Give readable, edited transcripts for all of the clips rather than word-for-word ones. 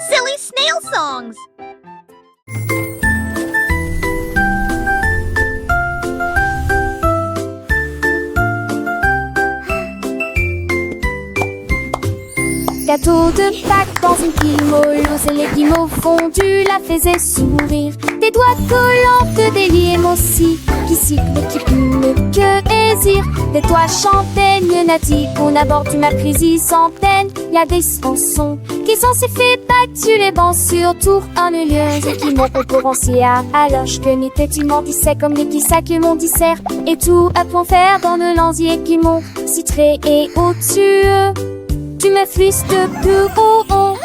Silly snail songs. Gâteau de Pâques dans une pile molleuse, et les guimauves fondus la faisaient sourire. Des doigts collants de déliés aussi, qui sifflent et qui plument que désir. Des toits champagnes natives qu'on aborde du Marcrésie sans peine. Y a des chansons qui sont si fait Pâques sur les bancs sur tour en lieu, et qui m'ont concurrencé alors que n'était tu m'en disais comme les petits sacs mon dissert. Et tout à point faire dans le lanzier qui m'ont citré et au-dessus. Tu me frisques plus haut.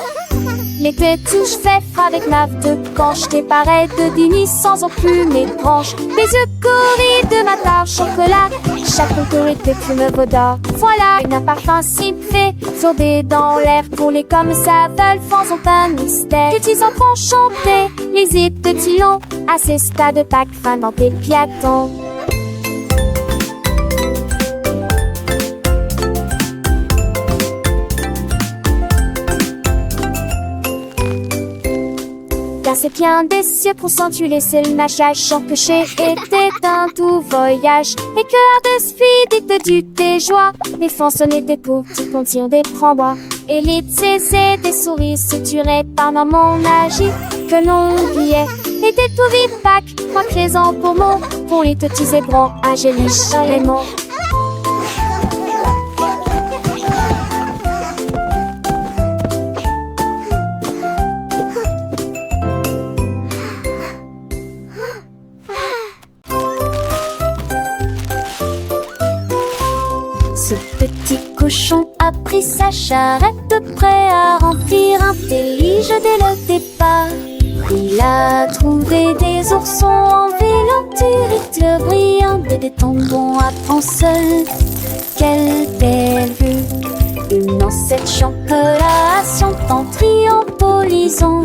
L'été touche fait avec ma de quand je t'ai pareil de dîner sans aucune mes branches. Les yeux corris de ma tarte chocolat, chaque autorité fume vaudor. Voilà un parfum si fait, sourdé dans l'air pour les comme ça veulent, faisons un mystère. Les petits enfants chantaient, les hits de Tillon, à ces stades de Pâques fin dans tes piatons. C'est bien des cieux pour sentuler, c'est le machage sans que j'ai été un tout voyage. Et cœur de speed du tes joies, les façonnés des petits contiennent des frambois. Et les tsés des souris suturés par mon magie que l'on oubliait. Et des tout vives Pâques, moi présent pour les petits zébrons, Angélique Raymond. Ce petit cochon a pris sa charrette, prêt à remplir un délige dès le départ. Il a trouvé des oursons en vélo, brillants, des tombons à prendre seul. Quelle belle vue! Une ancêtre chocolation en triompholisant.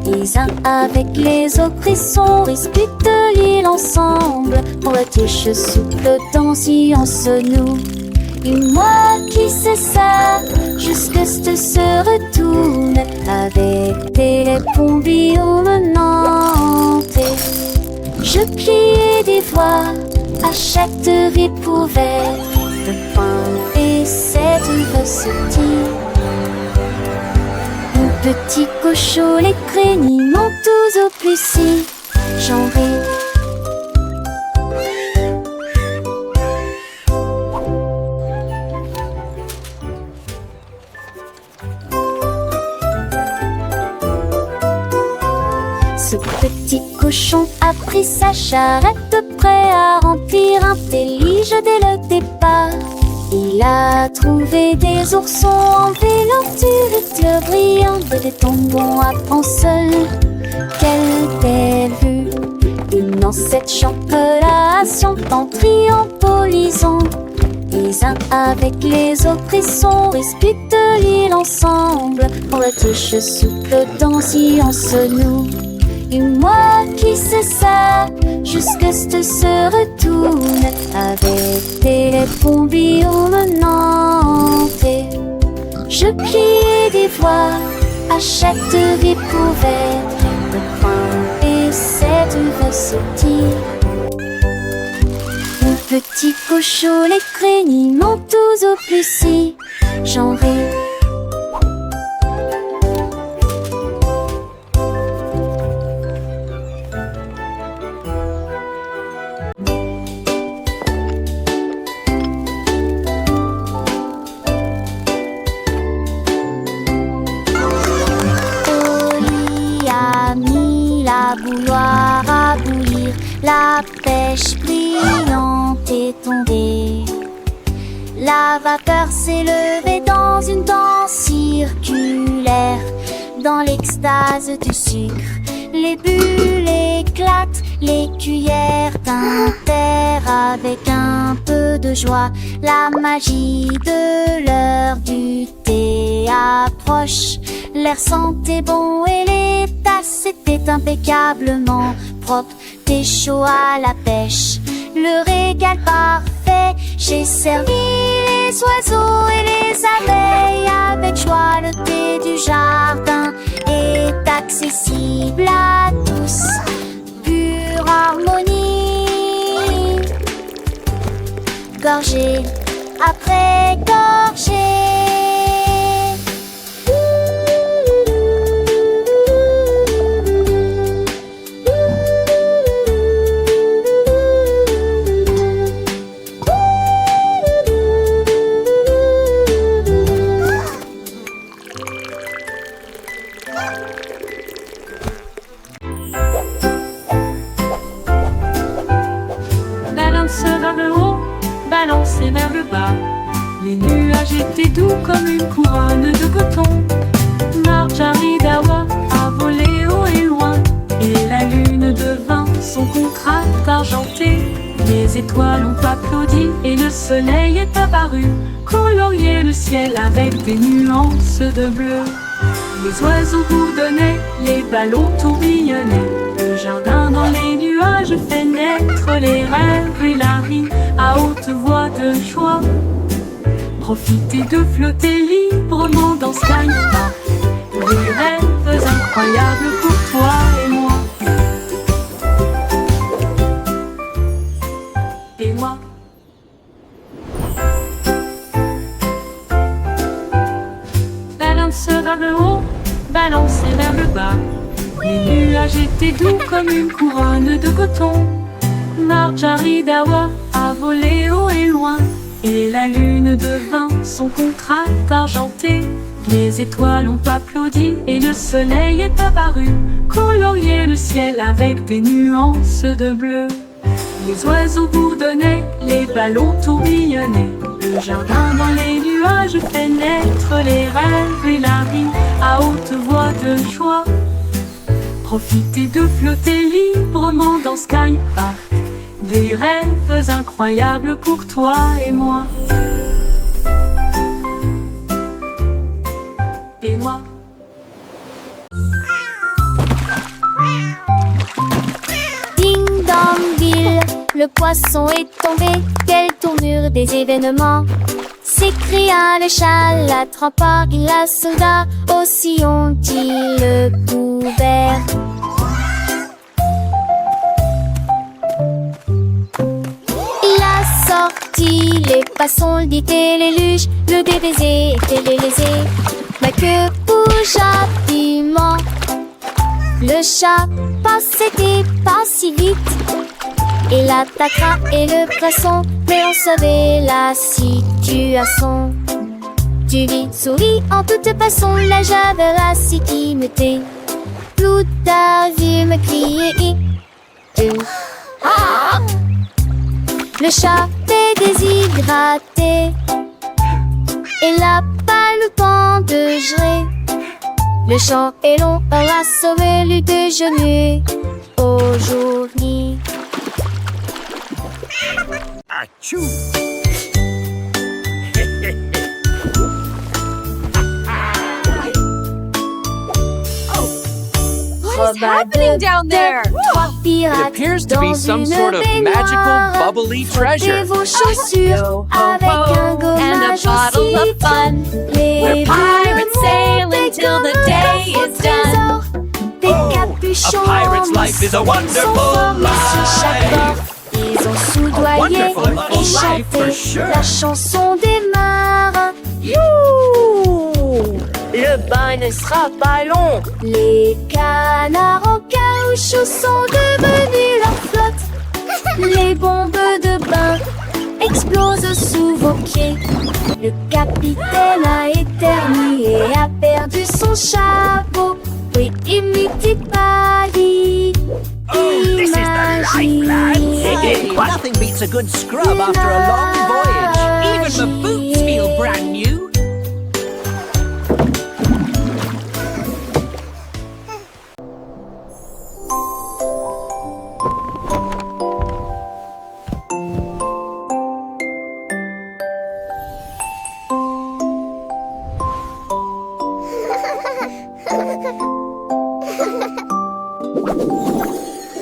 Les uns avec les autres, ils sont disputent l'île ensemble. Pour la tige souple dans se noue. Et moi qui sais ça, jusque se retourne avec des pombillons menantes. Je pliais des voix à chaque ripouvette de pain et cette recetille. Mon petit cochon, les crénis m'ont tous au plus si j'en ris. Ce petit cochon a pris sa charrette, prêt à remplir un délige dès le départ. Il a trouvé des oursons en vélo, brillants, des tombons à prendre seul. Quelle belle vue! Une ancêtre chocolation en triompholisant. Les uns avec les autres, ils sont disputent l'île ensemble. Pour la tige souple dans se noue. Et moi qui sais ça, jusque se retourne avec des pombillons menantes. Je pliais des voix à chaque ripouvette de pain et cette recetille. Mon petit cochon, les crénis m'ont tous au plus si j'en ris. La bouilloire à bouillir, la pêche brillante est tombée. La vapeur s'est levée dans une danse circulaire. Dans l'extase du sucre, les bulles éclatent, les cuillères tintèrent avec un peu de joie. La magie de l'heure du thé approche. L'air sentait bon et les tasses étaient impeccablement propres. Thé chaud à la pêche, le régal parfait. J'ai servi les oiseaux et les abeilles avec joie le thé du jardin. Et accessible à tous. Pure harmonie, gorgée après gorgée. Balance vers le haut, balancez vers le bas. Les nuages étaient doux comme une couronne de coton. Marjaridawa a volé haut et loin, et la lune devint son contraste argenté. Les étoiles ont applaudi et le soleil est apparu, colorier le ciel avec des nuances de bleu. Les oiseaux bourdonnaient, les ballons tourbillonnaient. Le jardin dans les nuages fait naître les rêves et la vie à haute voix de joie. Profitez de flotter librement dans Sky Park. Des rêves incroyables pour toi et moi. Et moi. Balance vers le haut, balancez vers le bas. Les nuages étaient doux comme une couronne de coton. Marjaridawa a volé haut et loin, et la lune devint son contraste argenté. Les étoiles ont applaudi et le soleil est apparu, colorier le ciel avec des nuances de bleu. Les oiseaux bourdonnaient, les ballons tourbillonnaient. Le jardin dans les nuages fait naître les rêves et la vie à haute voix de joie. Profitez de flotter librement dans Sky Park. Des rêves incroyables pour toi et moi. Et moi. Ding dong bill, le poisson est tombé. Quelle tournure des événements! S'écria le chat, l'attrapant, il la sauda. Aussi ont-ils le couvert. Il a sorti les passons, le dit et les luges. Le DBZ était les lésés. Ma queue bougea piment. Le chat passait pas si vite. Il attaquera et le poisson, mais on savait la situation. Tu vis, souris en toute façon, la javerasse qui me tait. Tout a vu me crier. Ah! Le chat est déshydraté. Il n'a pas le temps de gérer. Le champ est long, on a sauvé le déjeuner aujourd'hui. Achou! What is happening down there? It appears to be some sort of magical, bubbly treasure. Vos chaussures avec un gommage and a bottle of fun. We're pirates sailing till the day is done. Des capuchons A pirate's life is a wonderful life. Ils ont soudoyé wonderful et life chanté for sure. la chanson des marins. Le bain ne sera pas long. Les canards en caoutchouc sont devenus leur flotte. Les bombes de bain explosent sous vos pieds. Le capitaine a éternué et a perdu son chapeau. Oui, imite Paris. This is the life, lads. Nothing beats a good scrub after a long voyage. Even the boots feel brand new.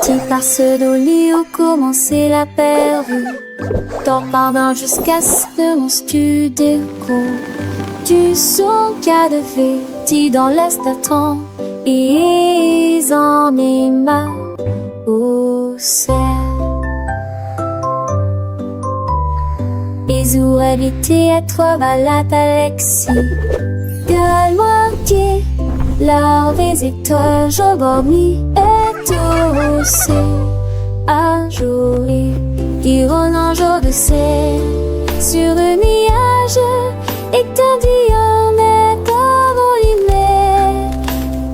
Tu passes dans lit où commencer la perdue. T'en pardon jusqu'à ce que mon studio. Tu son cas de fête dans l'est attend. Ils en aiment au ciel. Ils auraient été être malade Alexis. De la moitié, leur visiteur Jobobni est aussi un jour. Ils un jour de ciel sur un nuage étendu en envolé.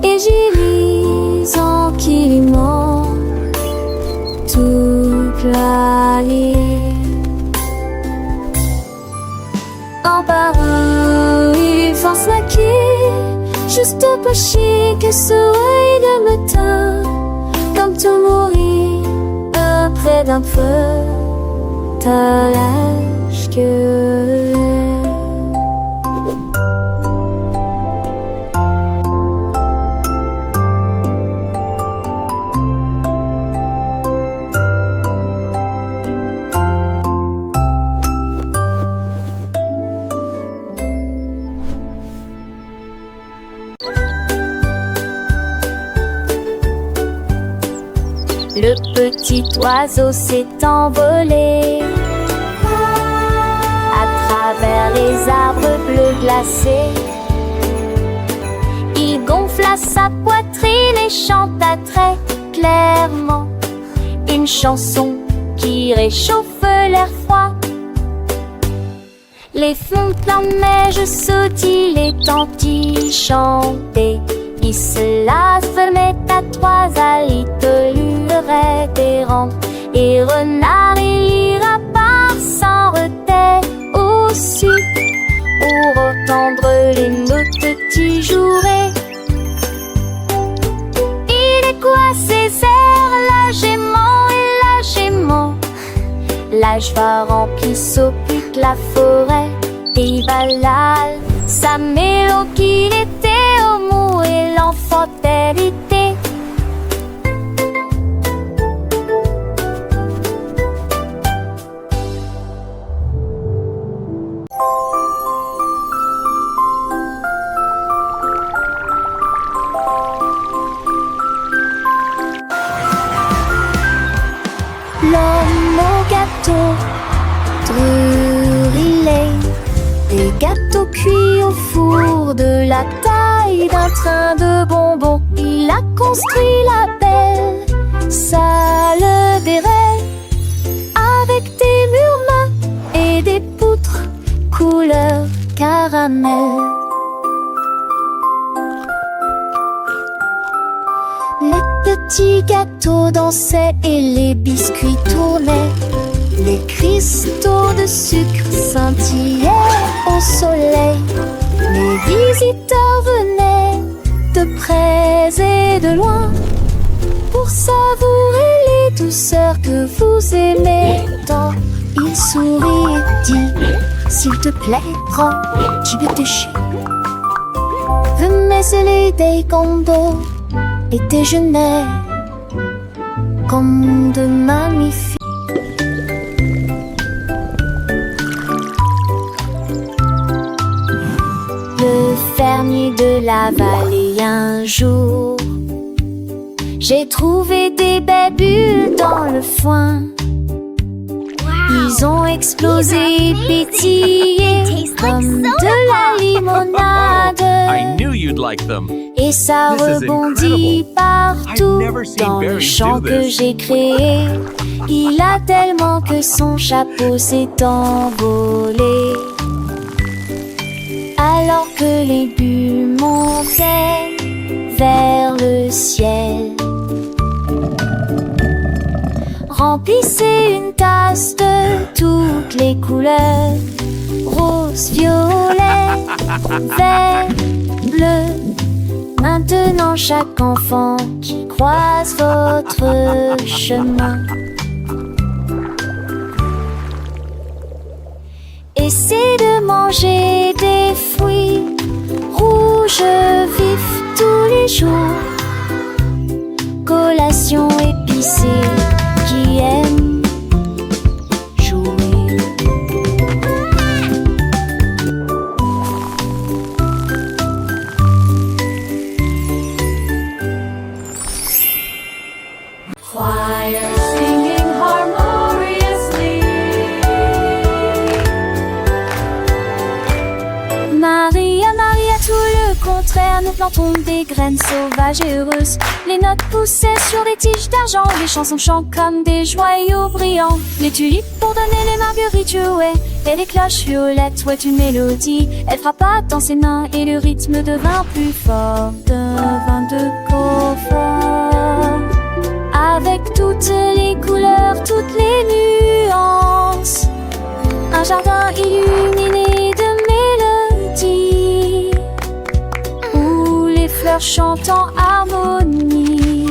Et j'y lis en kiliment toute la nuit. En parole, il pense maquiller, juste pas chier que soleil de matin, comme tout mourir après d'un feu, t'as l'âge que. Le petit oiseau s'est envolé à travers les arbres bleus glacés. Il gonfla sa poitrine et chanta très clairement une chanson qui réchauffe l'air froid. Les fontaines de neige sautillent, les tantilles chantaient. Il se la fermait à trois alites, révérend. Et renard et lapin s'en retait aussi pour entendre les notes qui joueraient. Il est quoi ces airs, la gément, l'âge va remplir s'occupe la forêt. Et balal, sa mélodie qu'il était au mou et l'enfant hérité. L'homme au gâteau, brûlé, des gâteaux cuits au four de la taille d'un train de bonbons. Il a construit la belle salle des rêves avec des murs mat et des poutres couleur caramel. Les petits gâteaux dansaient et les biscuits tournaient. Les cristaux de sucre scintillaient au soleil. Les visiteurs venaient de près et de loin pour savourer les douceurs que vous aimez tant. Il sourit et dit: s'il te plaît, prends, tu veux déchirer. Venez sceller des condos et déjeuner comme de magnifiques. Le fermier de la vallée un jour, j'ai trouvé des belles bulles dans le foin. Ils ont explosé et pétillé comme de la limonade. I knew you'd like them. Et ça This is rebondit incredible. partout I've never seen dans le berries champ do que this. j'ai créé. Il a tellement que son chapeau s'est envolé. Alors que les bulles montaient vers le ciel, remplissez une tasse de toutes les couleurs: rose, violet, vert, bleu. Maintenant chaque enfant qui croise votre chemin essaie de manger des fruits rouges vifs tous les jours. Collation épicée qui aime jouer. contraire, nous plantons des graines sauvages et heureuses. Les notes poussaient sur des tiges d'argent, les chansons chantent comme des joyaux brillants. Les tulipes pour donner les marguerites jouaient, et les cloches violettes jouaient une mélodie. Elle frappa dans ses mains et le rythme devint plus fort, devint de confort. Avec toutes les couleurs, toutes les nuances, un jardin illuminé de mélodies, où les fleurs chantent en harmonie.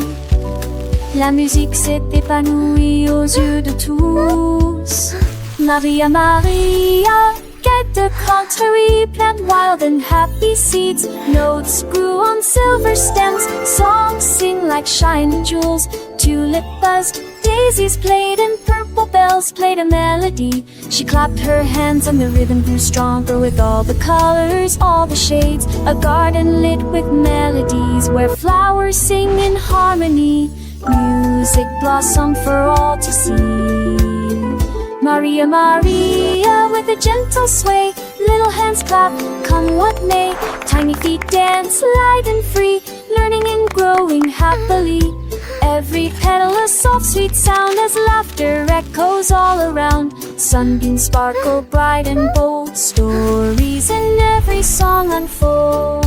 La musique s'est épanouie aux yeux de tous. Maria, Maria, get the contrary, plant wild and happy seeds. Notes grew on silver stems, songs sing like shining jewels. Tulip buzzed, daisies played, and purple bells played a melody. She clapped her hands and the rhythm grew stronger with all the colors, all the shades. A garden lit with melodies where flowers sing in harmony. Music blossomed for all to see. Maria, Maria, with a gentle sway, little hands clap, come what may. Tiny feet dance light and free, learning and growing happily. Every petal a soft sweet sound as laughter echoes all around. Sunbeams sparkle bright and bold, stories in every song unfold.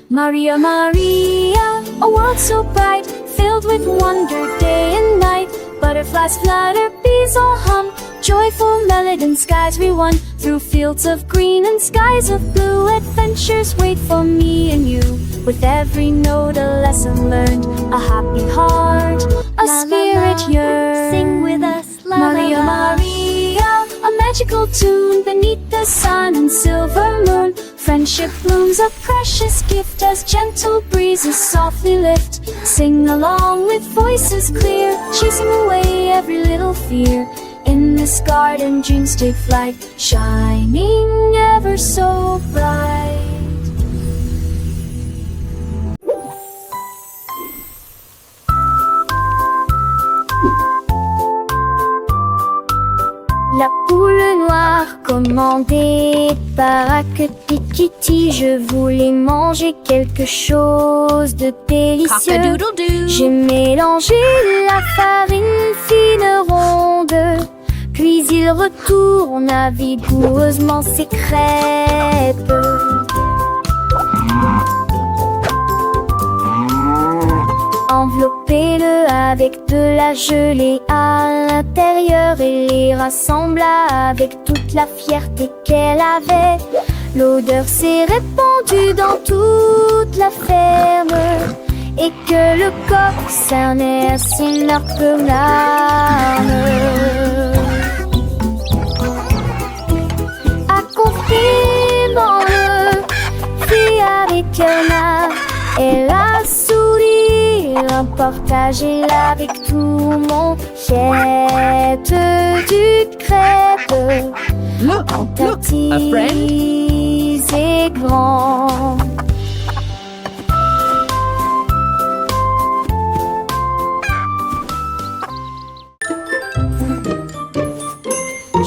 Maria, Maria, a world so bright, filled with wonder day and night. Butterflies flutter, bees all hum, joyful melody and skies we won. Through fields of green and skies of blue, adventures wait for me and you. With every note a lesson learned, a happy heart, a spirit yearns. Sing with us, la Maria, la la. Maria, a magical tune beneath the sun and silver moon. Friendship blooms, a precious gift as gentle breezes softly lift. Sing along with voices clear, chasing away every little fear. In this garden dreams take flight, shining ever so bright. La poule noire commandée par Kitty, je voulais manger quelque chose de délicieux. Cock-a-doodle-doo. J'ai mélangé la farine fine ronde, puis il retourne vigoureusement ses crêpes. Enveloppez-le avec de la gelée à l'intérieur et les rassembla avec toute la fierté qu'elle avait. L'odeur s'est répandue dans toute la ferme et que le coq cernait à son large larmes. Accompagnement fit avec un art et la sourire, partagez-la avec tout mon jette du crêpe. Look, En look, a friend. petits et grands.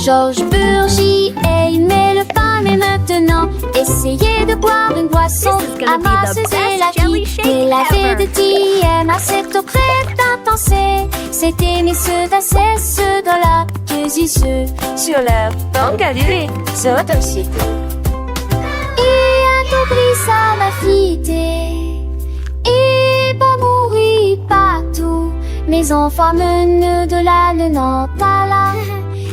Georges Burgy aimait le pain, mais maintenant essayez de boire une boisson This is gonna be the amasseuse best et la jelly qui shake et la ever. de TM à cette auprès d'intenser. C'est aimer ceux d'un ceux de la ceux Sur la banque à durée, c'est autre site. et un oubli ça m'a fité et pas mourir partout. Mes enfants menent de la Nantes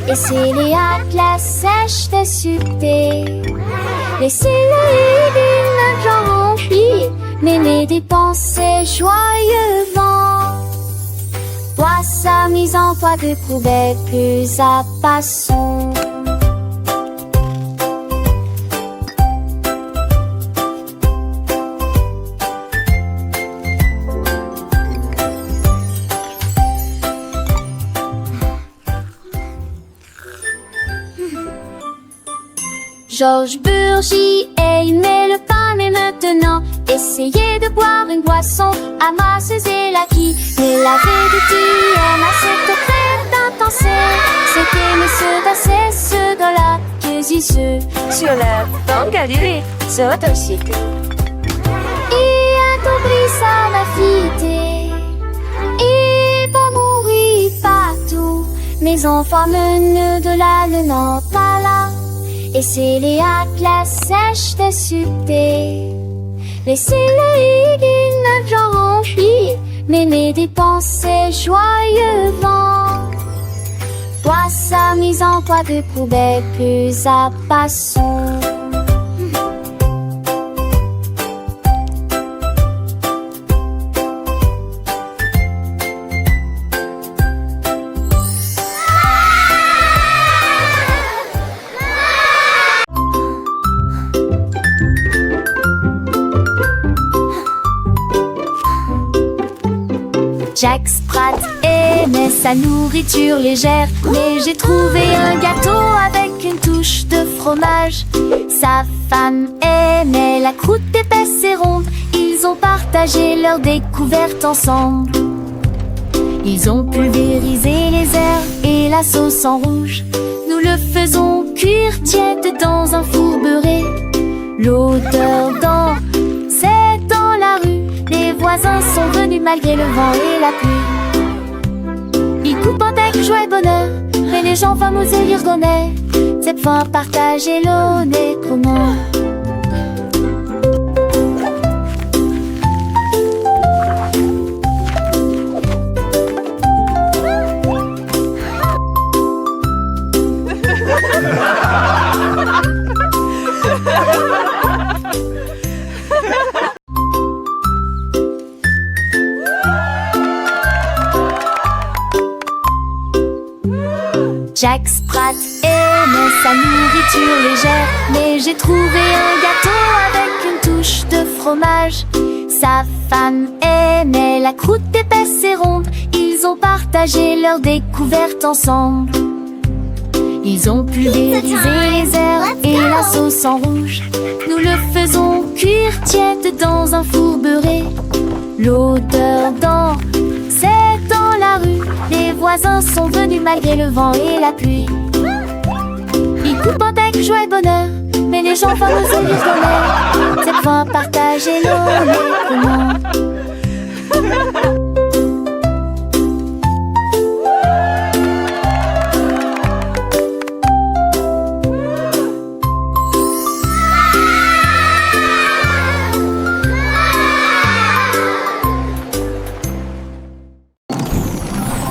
et c'est les la sèche de sucté. Laissez-les d'une j'en remplis, mais les dépenser joyeusement. Toi sa mise en toi de poubelle plus à passons. Georges Burgy aimait le pain, mais maintenant essayez de boire une boisson amasseuse et la qui mais la de TM à cette auprès d'intenser. C'était messieurs d'assez ceux de la ceux Sur la banque à durée, c'est autre site. Mes enfants menent de la le nantala. Et c'est les classe sèche de succès. Laissez-le une genre rempli, mais mes dépenses joyeux vent. Toi sa mise en toi de poubelle plus à passant. Jack Sprat aimait sa nourriture légère, mais j'ai trouvé un gâteau avec une touche de fromage. Sa femme aimait la croûte épaisse et ronde. Ils ont partagé leur découverte ensemble. Ils ont pulvérisé les herbes et la sauce en rouge. Nous le faisons cuire tiède dans un four beurré. L'odeur c'est dans la rue. Les voisins sont venus malgré le vent et la pluie. Ils coupent avec joie et bonheur, mais les gens fameux et l'irgonais. Cette fois partagez l'honnête comment. Jack Sprat aimait sa nourriture légère, mais j'ai trouvé un gâteau avec une touche de fromage. Sa femme aimait la croûte épaisse et ronde. Ils ont partagé leur découverte ensemble. Ils ont pulvérisé les herbes et la sauce en rouge. Nous le faisons cuire tiède dans un four beurré. L'odeur c'est dans la rue. Les voisins sont venus malgré le vent et la pluie. Ils coupent avec joie et bonheur, mais les gens fameux et l'irgonais. Cette fois partagez l'honnêtement.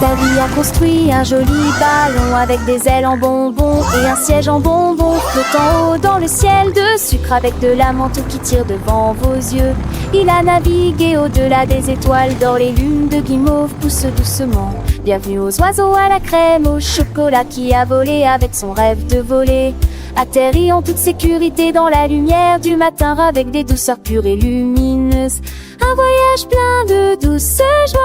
Davy a construit un joli ballon avec des ailes en bonbons et un siège en bonbons flottant haut dans le ciel de sucre avec de la menthe qui tire devant vos yeux. Il a navigué au-delà des étoiles d'or, les lunes de guimauve poussent doucement. Bienvenue aux oiseaux à la crème, au chocolat qui a volé avec son rêve de voler. Atterri en toute sécurité dans la lumière du matin avec des douceurs pures et lumineuses. Un voyage plein de douce joie.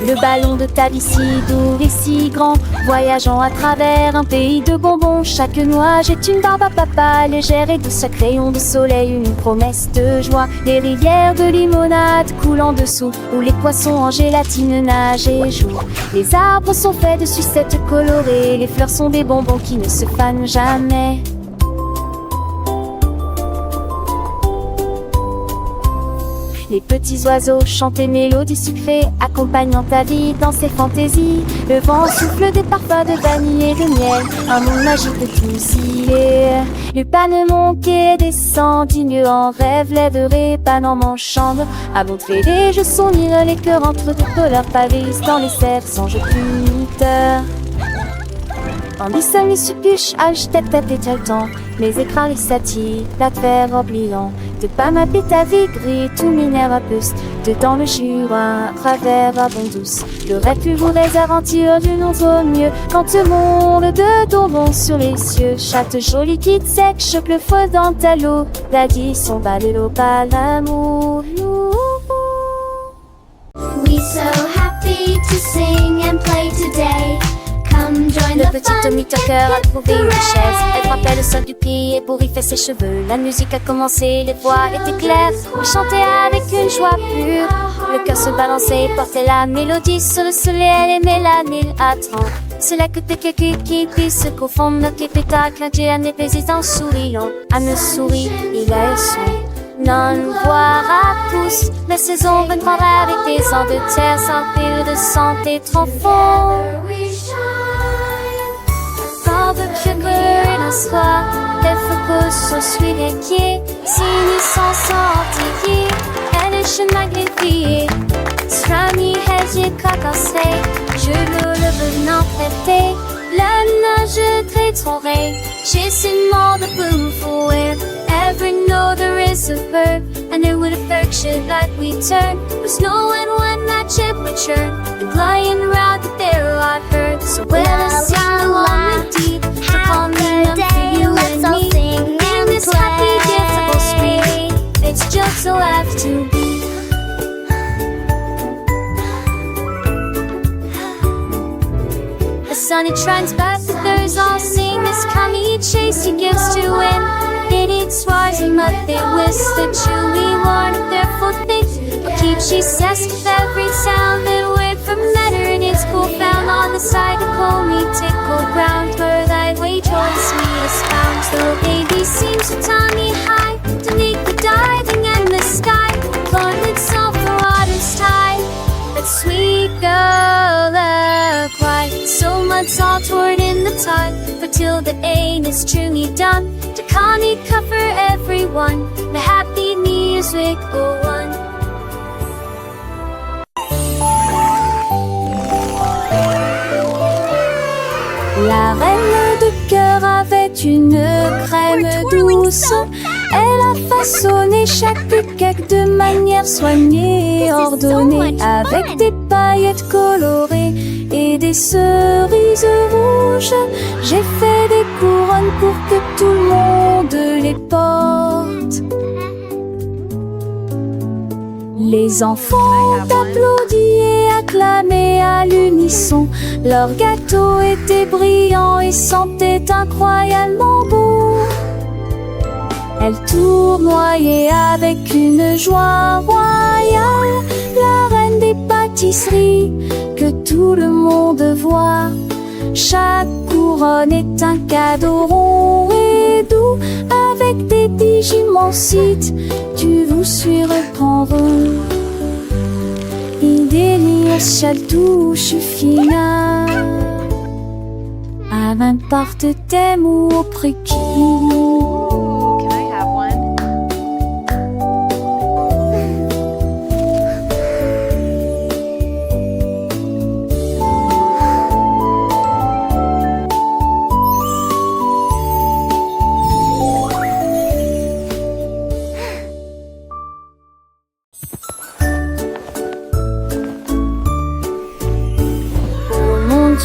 Le ballon de Davy si doux et si grand, voyageant à travers un pays de bonbons. Chaque nuage est une barbe à papa, légère et douce, un crayon de soleil, une promesse de joie. Les rivières de limonade coulent en dessous, où les poissons en gélatine nagent et jouent. Les arbres sont faits de sucettes colorées, les fleurs sont des bonbons qui ne se fanent jamais. Les petits oiseaux chantent des mélodies sucrées, accompagnant ta vie dans ses fantaisies. Le vent souffle des parfums de vanille et de miel, un monde magique de tous y est. Le panemon qui descend, digne en rêve, lèverait panne en manchant. À montrer les jeux s'unir, les cœurs entre de couleurs pavissent dans les cerfs sans jeu puniteur. Tandis seul les suppuches, tête à tête le temps, les écrans les satis, la terre oubliant. De pas ma ta vie gris, tout minère à puce, dedans le jura, à travers à bon douce. Le rêve plus vous aventure d'une autre mieux, quand le monde de tombons sur les cieux. Chatte jolie quitte sec, choque le feu dans ta l'eau, l'addition bat de l'eau, pas l'amour. We so happy to sing and play today. Le petit Tommy Tucker a trouvé une chaise. Elle frappait le sol du pied et bourriffait ses cheveux. La musique a commencé, les voix étaient claires. On chantait avec une joie pure. Le cœur se balançait et portait la mélodie sur le soleil. Elle aimait la mille attend. Cela que t'es quelqu'un qui puisse se confondre. Notre pétacle, un dieu, un épésiste en souriant. À me sourire, il a son donne voir à tous. La saison 23 avec des ans de terre sans pile de santé trop fort. Sans de sugar in a soir, des focus sur celui qui est. Si nous s'en sortis, elle est chez magnifiée. Strami hedge kakasé, je le venant traité. La nage très tourée, j'ai seulement de boom for it. Ever know there is a verb, and there would affection that we turn. Was knowing when that ship would churn, and flying round the there I've heard. So well, I sing along with deep, to calm me down for you and me. In this happy, difficult street, it's just so have to be. The sun it shines back, the birds all sing. This kami chase he gives to win. It eats swars and mud, they whisk the chewy warn of their full things. Keep she says with every sound that word from letter and it's cool found on the side of me tickle ground where thy way towards me is found. Though baby seems to tie me high to make the diving in the sky. Lord itself the water's tide. That sweet girl a cry. So much all toward in the tide. But till the aim is truly done, to Connie cover everyone. The happy music go on. La reine de cœur avait une crème douce. Elle a façonné chaque cake de manière soignée et ordonnée, avec des paillettes colorées et des cerises rouges. J'ai fait des couronnes pour que tout le monde les porte. Les enfants applaudissent et acclamaient à l'unisson. Leur gâteau était brillant et sentait incroyablement bon. Elle tournoyait avec une joie royale, la reine des pâtisseries que tout le monde voit. Chaque couronne est un cadeau rond et doux, avec des digimonsites du vous surprendront. Idélios touche fina, à n'importe thème ou au prix qui.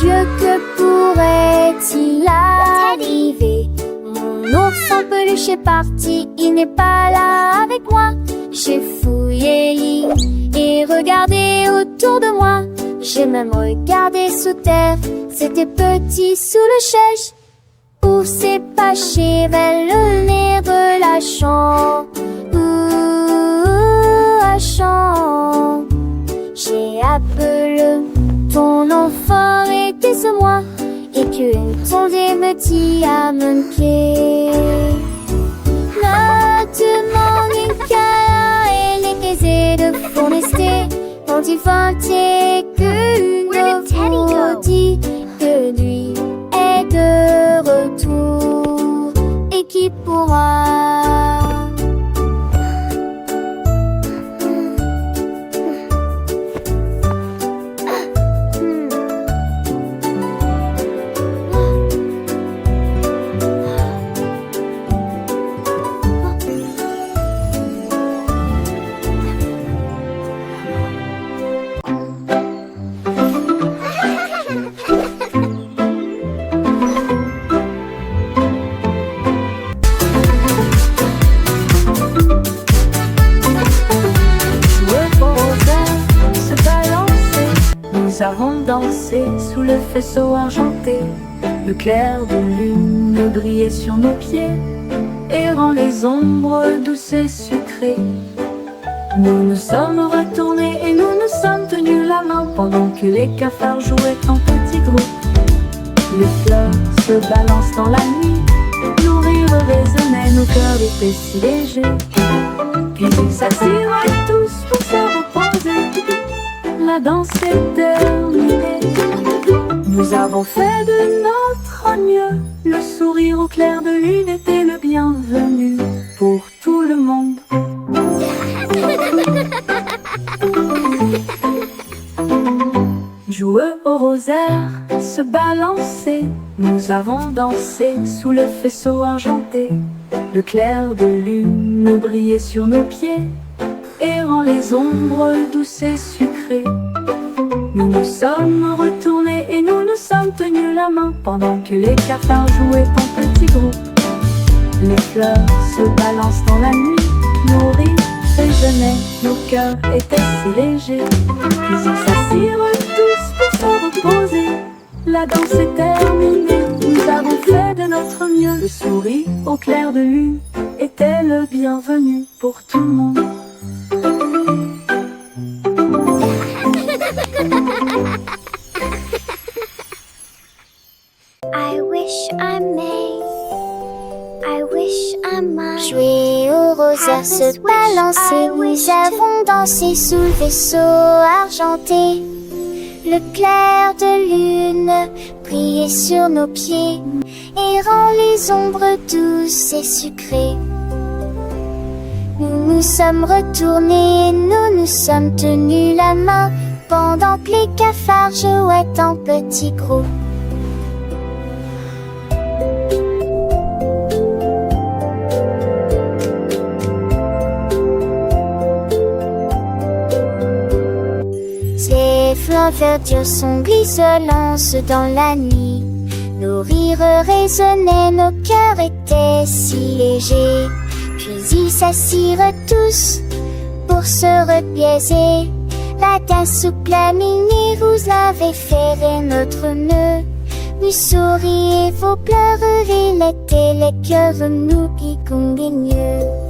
Dieu, que pourrait-il arriver? Mon ours en peluche est parti, il n'est pas là avec moi. J'ai fouillé et regardé autour de moi. J'ai même regardé sous terre, c'était petit sous le chèche. Où s'est caché vers le nez de la chambre. La chambre. J'ai appelé ton enfant était ce moi, et qu'une tondée me dit à mon pied. Ne demande qu'à elle est aisée de forester, quand il vantait qu'une vous dit que lui est de retour, et qui pourra. Nous avons dansé sous le faisceau argenté. Le clair de lune brillait sur nos pieds, errant les ombres douces et sucrées. Nous nous sommes retournés et nous nous sommes tenus la main pendant que les cafards jouaient en petits groupes. Les fleurs se balancent dans la nuit, nos rires résonnaient, nos cœurs étaient si légers. Puis ils s'assirent tous pour se reposer. La danse est terminée. Nous avons fait de notre mieux. Le sourire au clair de lune était le bienvenu pour tout le monde. Joueux au rosaire, se balancer, nous avons dansé sous le faisceau argenté. Le clair de lune brillait sur nos pieds, errant les ombres douces et sucrées. Nous nous sommes retournés et nous nous sommes tenus la main pendant que les cafards jouaient en petits groupes. Les fleurs se balancent dans la nuit, nos rires résonnaient, nos cœurs étaient si légers. Puis ils s'assirent tous pour se reposer. La danse est terminée, nous avons fait de notre mieux. Le sourire au clair de lune était le bienvenu pour tout le monde. I wish I may, I wish I might. Jouer au rosaire, se balancer, nous avons dansé sous le vaisseau argenté. Le clair de lune brillait sur nos pieds, errant les ombres douces et sucrées. Nous nous sommes retournés et nous nous sommes tenus la main pendant que les cafards jouaient en petits groupes. Les flammes verdures sont glisselances dans la nuit. Nos rires résonnaient, nos cœurs étaient si légers. Puis ils s'assirent tous pour se repiaiser. La danse souple à minuit, vous avez ferré notre nœud. Nous souriez vos pleurs, il était les cœurs, nous qui conguigneux.